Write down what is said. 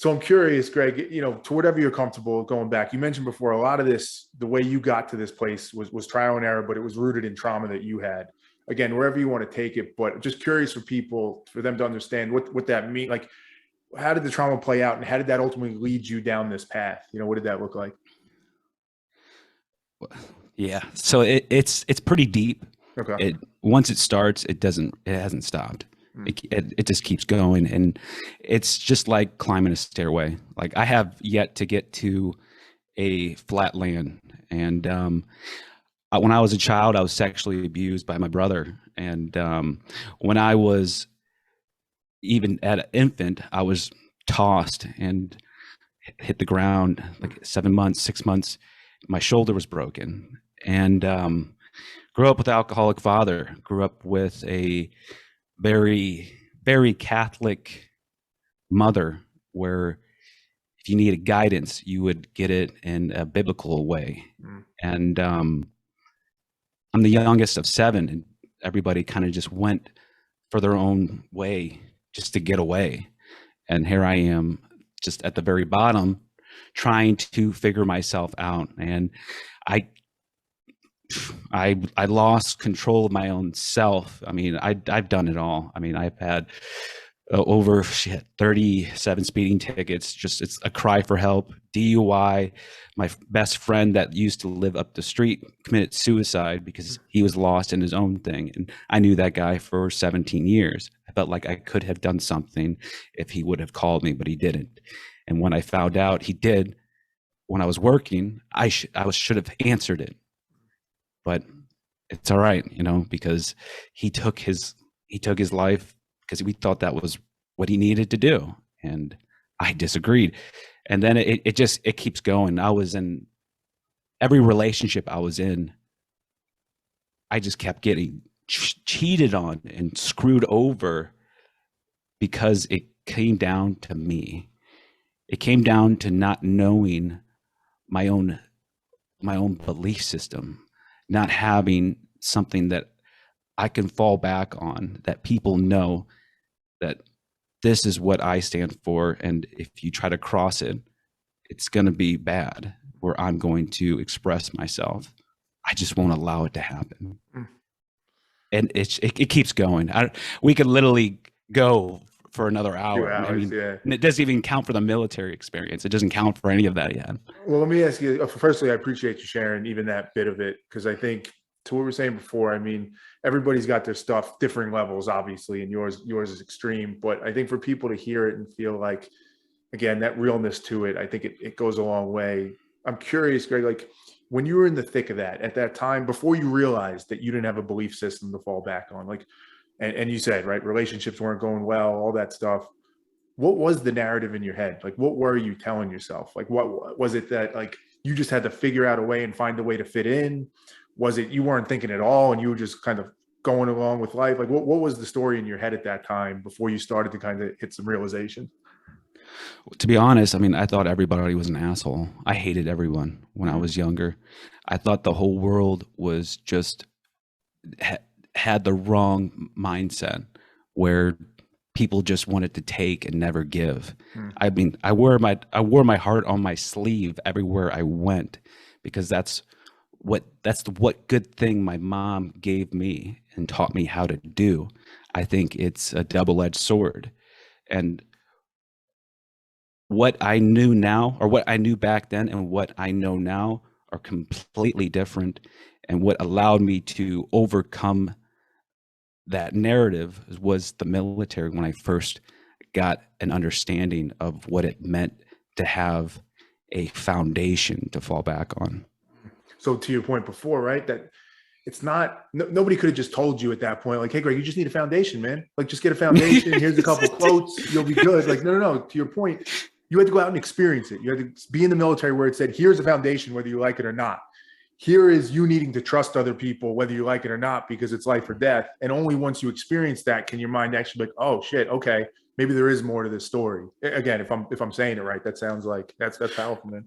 So I'm curious, Greg, to whatever you're comfortable going back, you mentioned before a lot of this, the way you got to this place was trial and error, but it was rooted in trauma that you had. Again, wherever you want to take it, but just curious for people, for them to understand what that mean. Like, how did the trauma play out and how did that ultimately lead you down this path? What did that look like? Yeah. So it's pretty deep. Okay. It once it starts, it hasn't stopped. Mm. It just keeps going, and it's just like climbing a stairway. Like I have yet to get to a flat land, and when I was a child, I was sexually abused by my brother, and when I was even at an infant, I was tossed and hit the ground like 7 months, 6 months. My shoulder was broken, and grew up with an alcoholic father. Grew up with a very, very Catholic mother, where if you needed guidance, you would get it in a biblical way. Mm. And I'm the youngest of seven, and everybody kind of just went for their own way just to get away. And here I am, just at the very bottom, trying to figure myself out. And I I lost control of my own self. I mean, I've done it all. I mean, I've had over 37 speeding tickets. Just it's a cry for help. DUI. My best friend that used to live up the street committed suicide because he was lost in his own thing, and I knew that guy for 17 years. I felt like I could have done something if he would have called me, but he didn't. And when I found out he did, when I was working, should have answered it, but it's all right, because he took his life because we thought that was what he needed to do, and I disagreed. And then it keeps going. I was in every relationship I was in, I just kept getting cheated on and screwed over because it came down to me. It came down to not knowing my own belief system, not having something that I can fall back on, that people know that this is what I stand for. And if you try to cross it, it's going to be bad, where I'm going to express myself. I just won't allow it to happen. Mm. And it keeps going. We could literally go for another 2 hour. I hours, mean, yeah. and it doesn't even count for the military experience. It doesn't count for any of that yet. Well, let me ask you. Firstly, I appreciate you sharing even that bit of it because I think to what we were saying before. I mean, everybody's got their stuff, differing levels, obviously, and yours is extreme. But I think for people to hear it and feel like, again, that realness to it, I think it goes a long way. I'm curious, Greg, like when you were in the thick of that at that time, before you realized that you didn't have a belief system to fall back on, like, and you said, right, relationships weren't going well, all that stuff. What was the narrative in your head? Like, what were you telling yourself? Like, what was it that like you just had to figure out a way and find a way to fit in? Was it you weren't thinking at all and you were just kind of going along with life? Like, what was the story in your head at that time before you started to kind of hit some realization? To be honest, I mean, I thought everybody was an asshole. I hated everyone when I Mm. was younger. I thought the whole world was just ha- had the wrong mindset, where people just wanted to take and never give. Mm. I mean, I wore my heart on my sleeve everywhere I went, because that's what good thing my mom gave me and taught me how to do. I think it's a double-edged sword. And what I knew now, or what I knew back then, and what I know now are completely different. And what allowed me to overcome that narrative was the military, when I first got an understanding of what it meant to have a foundation to fall back on. So to your point before, right, that it's not nobody could have just told you at that point, like, hey, Greg, you just need a foundation, man. Like, just get a foundation. Here's a couple quotes, you'll be good. Like, no, no, no. To your point, you had to go out and experience it. You had to be in the military where it said, here's a foundation, whether you like it or not. Here is you needing to trust other people, whether you like it or not, because it's life or death. And only once you experience that can your mind actually be like, oh shit, okay, maybe there is more to this story. Again, if I'm saying it right, that sounds like that's powerful, man.